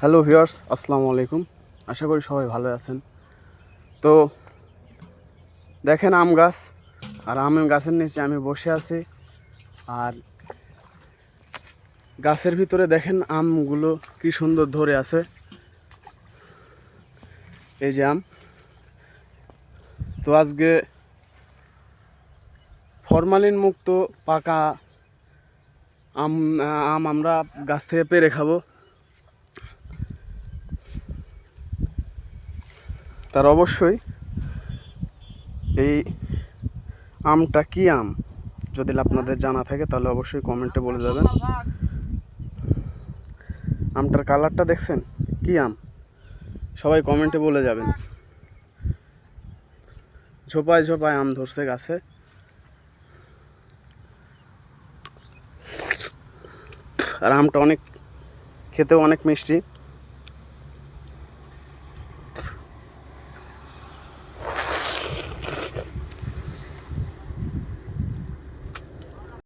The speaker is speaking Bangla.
হ্যালো ভিউয়ার্স, আসসালামু আলাইকুম। আশা করি সবাই ভালো আছেন। তো দেখেন আম গাছ, আর আম গাছের নিচে আমি বসে আছি। আর গাছের ভিতরে দেখেন আমগুলো কি সুন্দর ধরে আছে। এই যে আম। তো আজকে ফরমালিন মুক্ত পাকা আম আম আমরা গাছ থেকে পেড়ে খাবো। তার অবশ্যই এই আমটা কি আম যদি আপনাদের জানা থাকে তাহলে অবশ্যই কমেন্টে বলে যাবেন। আমটার কালারটা দেখছেন কি আম, সবাই কমেন্টে বলে যাবেন। ঝোপায় ঝোপায় আম ধরছে গাছে। আর আমটা অনেক খেতেও অনেক মিষ্টি।